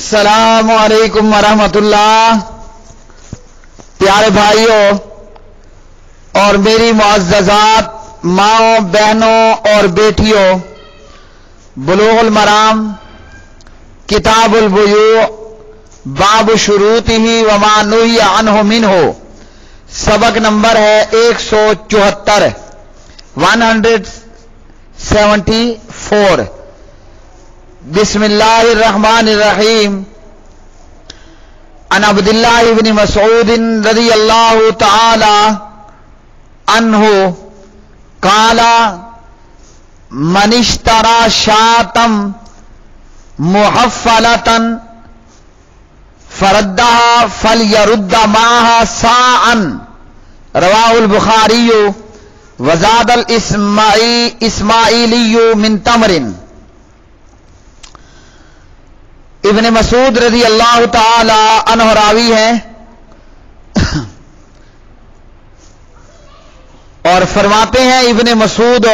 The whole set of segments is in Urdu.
السلام علیکم ورحمۃ اللہ۔ پیارے بھائیوں اور میری معززات ماؤں بہنوں اور بیٹیوں، بلوغ المرام کتاب البیوع باب شروطہ وما نہی عنہ منہ، سبق نمبر ہے 174 174۔ بسم اللہ الرحمن الرحیم۔ عن عبد اللہ بن مسعود رضی اللہ تعالی عنہ قال من اشترى شاة محفلة فردها فليرد معها صاعا، رواہ البخاری وزاد الاسماعیلی من تمر۔ ابن مسعود رضی اللہ تعالی عنہ راوی ہیں اور فرماتے ہیں ابن مسعود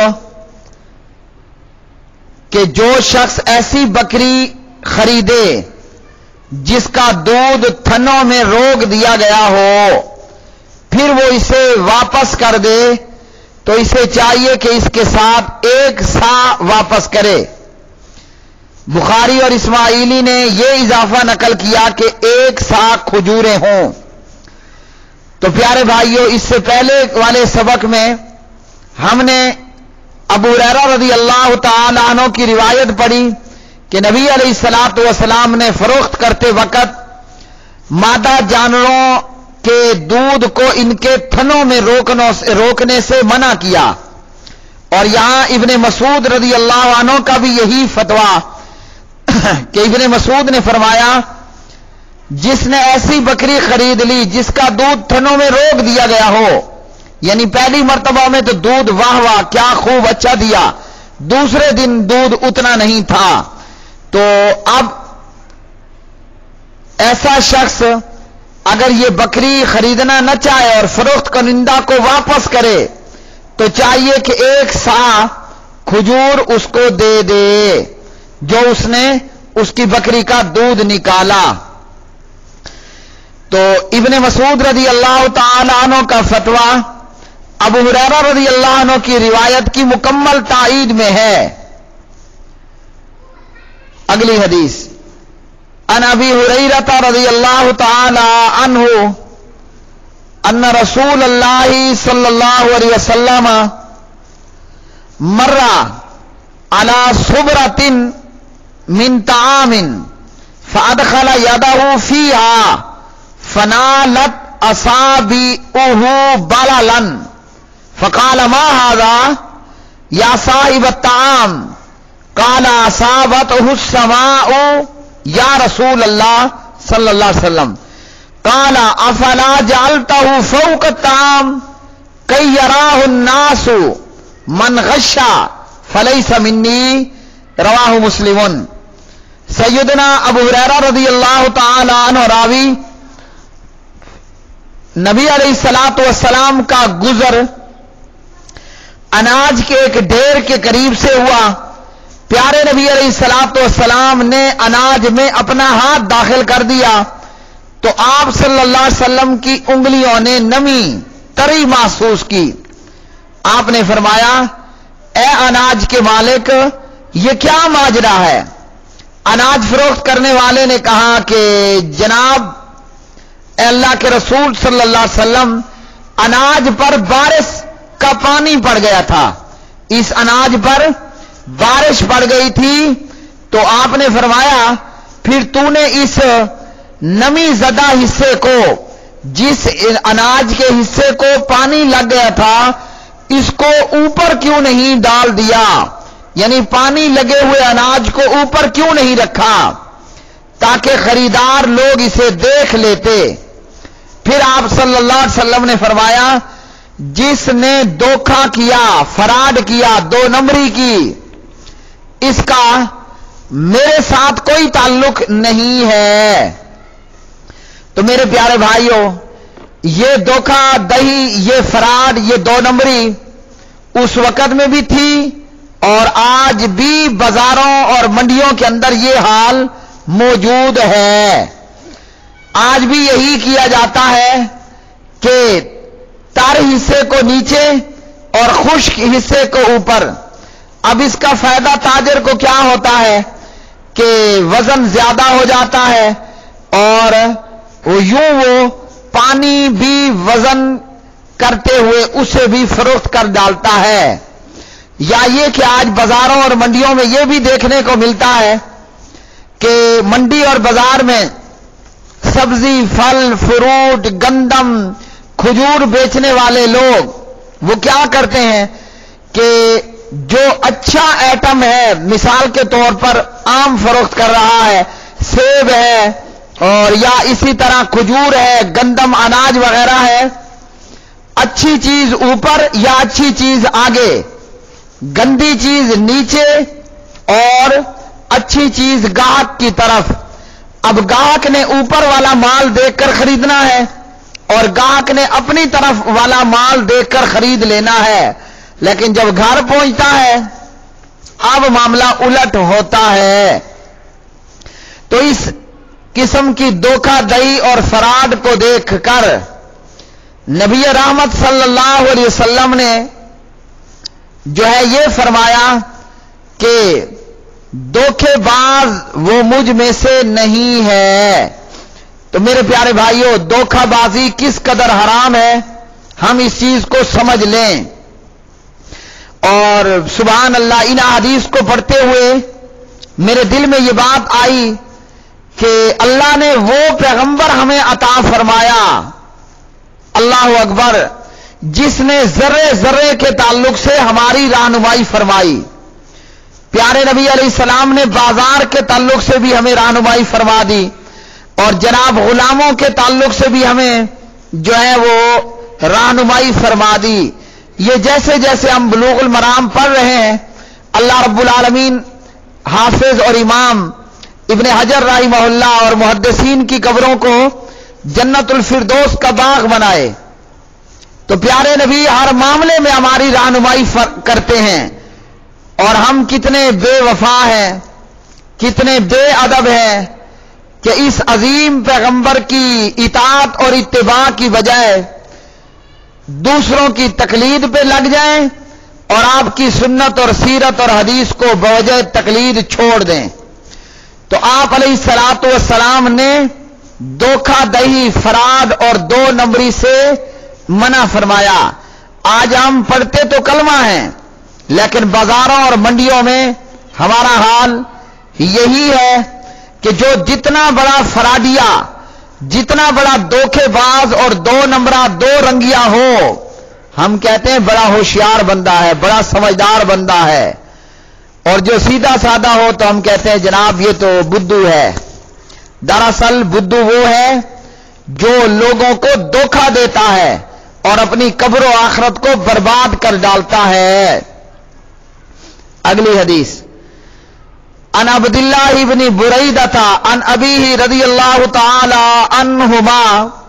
کہ جو شخص ایسی بکری خریدے جس کا دودھ تھنوں میں روک دیا گیا ہو پھر وہ اسے واپس کر دے تو اسے چاہیے کہ اس کے ساتھ 1 سا واپس کرے۔ بخاری اور اسماعیلی نے یہ اضافہ نقل کیا کہ 1 سا کھجوریں ہوں۔ تو پیارے بھائیوں، اس سے پہلے والے سبق میں ہم نے ابو ہریرہ رضی اللہ تعالی عنہ کی روایت پڑھی کہ نبی علیہ الصلوۃ والسلام نے فروخت کرتے وقت مادہ جانوروں کے دودھ کو ان کے تھنوں میں روکنے سے منع کیا، اور یہاں ابن مسعود رضی اللہ عنہ کا بھی یہی فتویٰ کہ ابن مسعود نے فرمایا جس نے ایسی بکری خرید لی جس کا دودھ تھنوں میں روک دیا گیا ہو، یعنی پہلی مرتبہ میں تو دودھ واہ واہ کیا خوب اچھا دیا، دوسرے دن دودھ اتنا نہیں تھا، تو اب ایسا شخص اگر یہ بکری خریدنا نہ چاہے اور فروخت کنندہ کو واپس کرے تو چاہیے کہ 1 سا کھجور اس کو دے دے جو اس نے اس کی بکری کا دودھ نکالا۔ تو ابن مسعود رضی اللہ تعالی عنہ کا فتویٰ ابو ہریرہ رضی اللہ عنہ کی روایت کی مکمل تائید میں ہے۔ اگلی حدیث عن ابی ہریرہ رضی اللہ تعالی عنہ ان رسول اللہ صلی اللہ علیہ وسلم مر علی صبرۃ من طعام فادخل يده فيها فنالت اصابعه بللا فقال ما هذا يا صاحب الطعام؟ قال اصابته السماء یا رسول اللہ صلی اللہ علیہ وسلم۔ قال افلا جعلته فوق الطعام كي يراه الناس من غش فليس مني، رواہ مسلم۔ سیدنا ابو ہریرہ رضی اللہ تعالی عنہ راوی نبی علیہ الصلوۃ والسلام کا گزر اناج کے ایک ڈھیر کے قریب سے ہوا۔ پیارے نبی علیہ الصلوۃ والسلام نے اناج میں اپنا ہاتھ داخل کر دیا تو آپ صلی اللہ علیہ وسلم کی انگلیوں نے نمی تری محسوس کی۔ آپ نے فرمایا اے اناج کے مالک، یہ کیا ماجرا ہے؟ اناج فروخت کرنے والے نے کہا کہ جناب اے اللہ کے رسول صلی اللہ علیہ وسلم، اناج پر بارش کا پانی پڑ گیا تھا، اس اناج پر بارش پڑ گئی تھی، تو آپ نے فرمایا پھر تو نے اس نمی زدہ حصے کو، جس اناج کے حصے کو پانی لگ گیا تھا، اس کو اوپر کیوں نہیں ڈال دیا، یعنی پانی لگے ہوئے اناج کو اوپر کیوں نہیں رکھا تاکہ خریدار لوگ اسے دیکھ لیتے۔ پھر آپ صلی اللہ علیہ وسلم نے فرمایا جس نے دھوکہ کیا، فراڈ کیا، 2 نمبری کی، اس کا میرے ساتھ کوئی تعلق نہیں ہے۔ تو میرے پیارے بھائیوں، یہ دھوکہ دہی، یہ فراڈ، یہ 2 نمبری اس وقت میں بھی تھی اور آج بھی بازاروں اور منڈیوں کے اندر یہ حال موجود ہے۔ آج بھی یہی کیا جاتا ہے کہ تر حصے کو نیچے اور خشک حصے کو اوپر۔ اب اس کا فائدہ تاجر کو کیا ہوتا ہے کہ وزن زیادہ ہو جاتا ہے اور وہ پانی بھی وزن کرتے ہوئے اسے بھی فروخت کر ڈالتا ہے۔ یا یہ کہ آج بازاروں اور منڈیوں میں یہ بھی دیکھنے کو ملتا ہے کہ منڈی اور بازار میں سبزی، پھل، فروٹ، گندم، کھجور بیچنے والے لوگ وہ کیا کرتے ہیں کہ جو اچھا ایٹم ہے، مثال کے طور پر آم فروخت کر رہا ہے، سیب ہے، اور یا اسی طرح کھجور ہے، گندم، اناج وغیرہ ہے، اچھی چیز اوپر یا اچھی چیز آگے، گندی چیز نیچے اور اچھی چیز گاہک کی طرف۔ اب گاہک نے اوپر والا مال دیکھ کر خریدنا ہے اور گاہک نے اپنی طرف والا مال دیکھ کر خرید لینا ہے، لیکن جب گھر پہنچتا ہے اب معاملہ الٹ ہوتا ہے۔ تو اس قسم کی دھوکہ دہی اور فراڈ کو دیکھ کر نبی رحمت صلی اللہ علیہ وسلم نے جو ہے یہ فرمایا کہ دھوکے باز وہ مجھ میں سے نہیں ہے۔ تو میرے پیارے بھائیوں، دھوکہ بازی کس قدر حرام ہے ہم اس چیز کو سمجھ لیں۔ اور سبحان اللہ، ان حدیث کو پڑھتے ہوئے میرے دل میں یہ بات آئی کہ اللہ نے وہ پیغمبر ہمیں عطا فرمایا، اللہ اکبر، جس نے ذرے ذرے کے تعلق سے ہماری رہنمائی فرمائی۔ پیارے نبی علیہ السلام نے بازار کے تعلق سے بھی ہمیں رہنمائی فرما دی اور جناب غلاموں کے تعلق سے بھی ہمیں جو ہے وہ رہنمائی فرما دی۔ یہ جیسے جیسے ہم بلوغ المرام پڑھ رہے ہیں، اللہ رب العالمین حافظ اور امام ابن حجر رحمہ اللہ اور محدثین کی قبروں کو جنت الفردوس کا باغ بنائے۔ تو پیارے نبی ہر معاملے میں ہماری رہنمائی کرتے ہیں، اور ہم کتنے بے وفا ہیں، کتنے بے ادب ہیں کہ اس عظیم پیغمبر کی اطاعت اور اتباع کی بجائے دوسروں کی تقلید پہ لگ جائیں اور آپ کی سنت اور سیرت اور حدیث کو بوجہ تقلید چھوڑ دیں۔ تو آپ علیہ الصلوۃ والسلام نے دھوکہ دہی، فراڈ اور دو نمبری سے منع فرمایا۔ آج ہم پڑھتے تو کلمہ ہیں، لیکن بازاروں اور منڈیوں میں ہمارا حال یہی ہے کہ جو جتنا بڑا فراڈیا، جتنا بڑا دھوکے باز اور دو نمبرہ، دو رنگیا ہو، ہم کہتے ہیں بڑا ہوشیار بندہ ہے، بڑا سمجھدار بندہ ہے، اور جو سیدھا سادہ ہو تو ہم کہتے ہیں جناب یہ تو بدھو ہے۔ دراصل بدھو وہ ہے جو لوگوں کو دھوکہ دیتا ہے اور اپنی قبر و آخرت کو برباد کر ڈالتا ہے۔ اگلی حدیث، عن عبد اللہ ابن بریدہ عن ابیہ رضی اللہ تعالی عنہما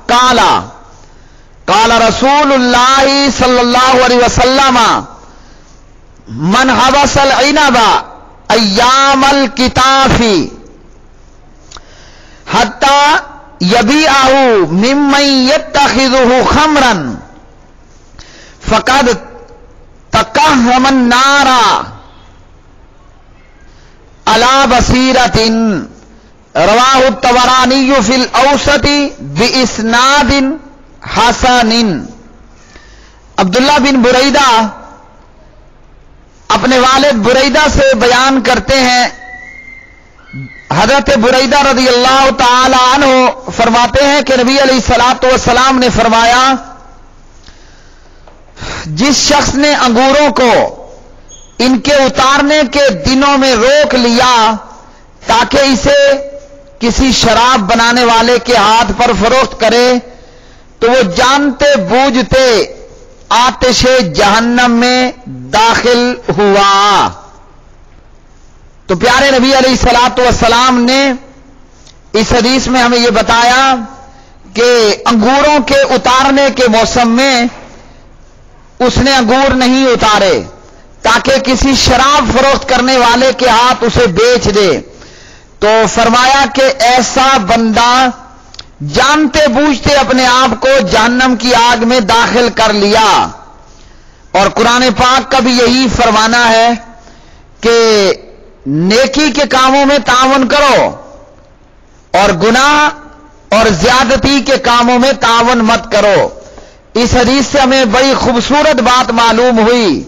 قال قال رسول اللہ صلی اللہ علیہ وسلم من حبس العنب ایام الکتاف حتی یبیعہ ممن یتخذہ خمرا فقد تکہم النار علی بصیرۃ، رواہ الطبرانی فی الاوسط باسناد حسن۔ عبداللہ بن بریدہ اپنے والد بریدہ سے بیان کرتے ہیں، حضرت بریدہ رضی اللہ تعالی عنہ فرماتے ہیں کہ نبی علیہ الصلوۃ والسلام نے فرمایا، جس شخص نے انگوروں کو ان کے اتارنے کے دنوں میں روک لیا تاکہ اسے کسی شراب بنانے والے کے ہاتھ پر فروخت کرے، تو وہ جانتے بوجھتے آتش جہنم میں داخل ہوا۔ تو پیارے نبی علیہ الصلوۃ والسلام نے اس حدیث میں ہمیں یہ بتایا کہ انگوروں کے اتارنے کے موسم میں اس نے انگور نہیں اتارے تاکہ کسی شراب فروخت کرنے والے کے ہاتھ اسے بیچ دے۔ تو فرمایا کہ ایسا بندہ جانتے بوجھتے اپنے آپ کو جہنم کی آگ میں داخل کر لیا. اور قرآن پاک کا بھی یہی فرمانا ہے کہ نیکی کے کاموں میں تعاون کرو اور گناہ اور زیادتی کے کاموں میں تعاون مت کرو. اس حدیث سے ہمیں بڑی خوبصورت بات معلوم ہوئی.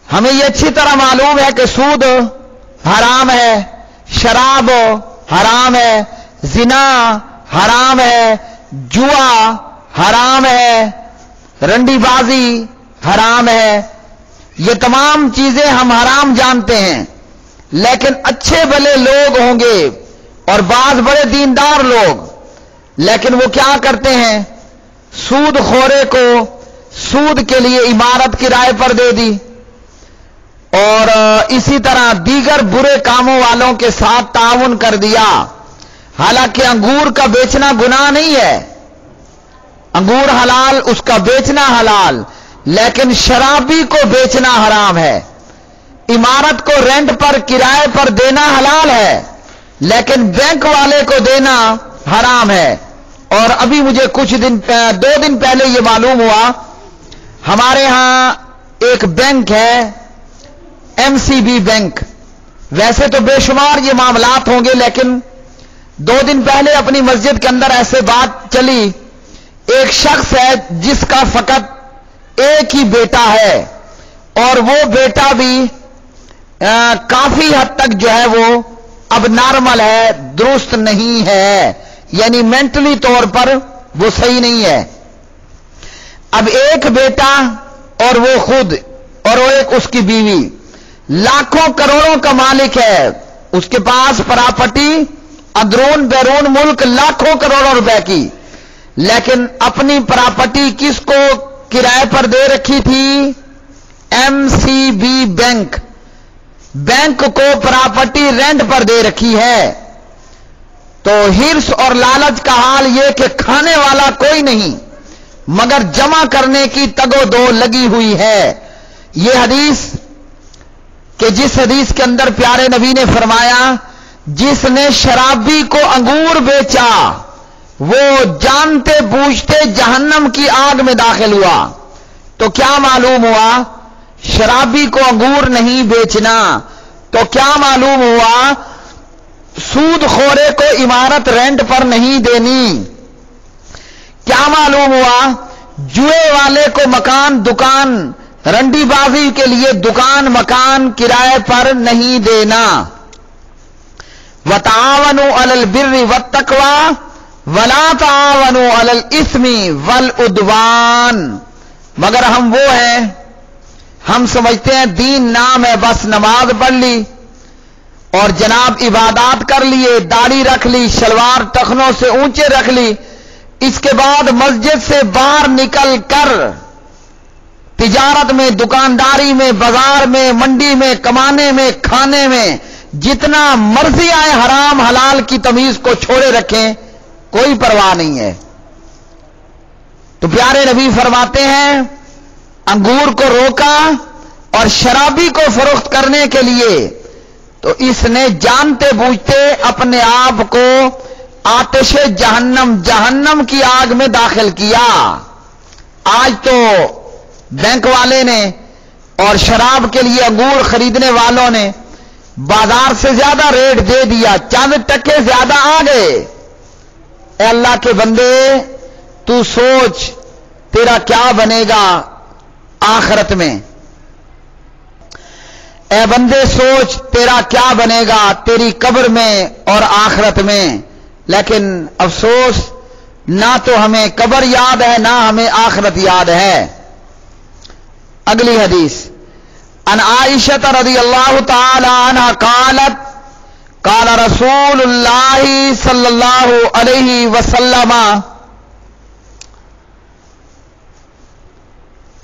ہمیں یہ اچھی طرح معلوم ہے کہ سود حرام ہے، شراب حرام ہے، زنا حرام ہے، جوا حرام ہے، رنڈی بازی حرام ہے. یہ تمام چیزیں ہم حرام جانتے ہیں. لیکن اچھے بھلے لوگ ہوں گے اور بعض بڑے دیندار لوگ، لیکن وہ کیا کرتے ہیں؟ سود خورے کو سود کے لیے عمارت کرائے پر دے دی اور اسی طرح دیگر برے کاموں والوں کے ساتھ تعاون کر دیا. حالانکہ انگور کا بیچنا گناہ نہیں ہے، انگور حلال، اس کا بیچنا حلال، لیکن شرابی کو بیچنا حرام ہے. عمارت کو رینٹ پر کرائے پر دینا حلال ہے، لیکن بینک والے کو دینا حرام ہے. اور ابھی مجھے دو دن پہلے یہ معلوم ہوا، ہمارے ہاں ایک بینک ہے MCB بینک. ویسے تو بے شمار یہ معاملات ہوں گے، لیکن 2 دن پہلے اپنی مسجد کے اندر ایسے بات چلی. ایک شخص ہے جس کا فقط ایک ہی بیٹا ہے اور وہ بیٹا بھی کافی حد تک جو ہے وہ اب نارمل ہے، درست نہیں ہے، یعنی مینٹلی طور پر وہ صحیح نہیں ہے. اب ایک بیٹا اور وہ خود اور وہ ایک اس کی بیوی لاکھوں کروڑوں کا مالک ہے. اس کے پاس پراپرٹی اندرون بیرون ملک لاکھوں کروڑوں روپے کی، لیکن اپنی پراپرٹی کس کو کرائے پر دے رکھی تھی؟ MCB bank. بینک کو پراپرٹی رینٹ پر دے رکھی ہے. تو ہرس اور لالچ کا حال یہ کہ کھانے والا کوئی نہیں مگر جمع کرنے کی تگ و دو لگی ہوئی ہے. یہ حدیث کہ جس حدیث کے اندر پیارے نبی نے فرمایا جس نے شرابی کو انگور بیچا وہ جانتے بوجھتے جہنم کی آگ میں داخل ہوا. تو کیا معلوم ہوا؟ شرابی کو انگور نہیں بیچنا. تو کیا معلوم ہوا؟ سود خورے کو عمارت رینٹ پر نہیں دینی. کیا معلوم ہوا؟ جوئے والے کو مکان دکان رنڈی بازی کے لیے دکان مکان کرائے پر نہیں دینا. وَتَعَاوَنُوا عَلَى الْبِرِّ وَالتَّقْوَى وَلَا تَعَاوَنُوا عَلَى الْإِثْمِ وَالْعُدْوَانِ. مگر ہم وہ ہیں، ہم سمجھتے ہیں دین نام ہے، بس نماز پڑھ لی اور جناب عبادات کر لیے، داڑھی رکھ لی، شلوار ٹخنوں سے اونچے رکھ لی، اس کے بعد مسجد سے باہر نکل کر تجارت میں، دکانداری میں، بازار میں، منڈی میں، کمانے میں، کھانے میں جتنا مرضی آئے حرام حلال کی تمیز کو چھوڑے رکھیں، کوئی پرواہ نہیں ہے. تو پیارے نبی فرماتے ہیں انگور کو روکا اور شرابی کو فروخت کرنے کے لیے تو اس نے جانتے بوجھتے اپنے آپ کو آتش جہنم کی آگ میں داخل کیا. آج تو بینک والے نے اور شراب کے لیے انگور خریدنے والوں نے بازار سے زیادہ ریٹ دے دیا، چند ٹکے زیادہ آ گئے. اے اللہ کے بندے تو سوچ تیرا کیا بنے گا آخرت میں. اے بندے سوچ تیرا کیا بنے گا تیری قبر میں اور آخرت میں. لیکن افسوس نہ تو ہمیں قبر یاد ہے نہ ہمیں آخرت یاد ہے. اگلی حدیث ان عائشہ رضی اللہ تعالی عنہ قالت قال رسول اللہ صلی اللہ علیہ وسلم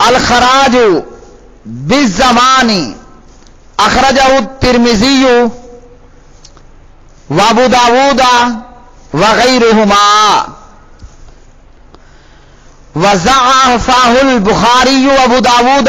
الخراج بالزمان اخرجہ الترمذی وابو داود وغیرہما وضعفہ البخاری وابو داود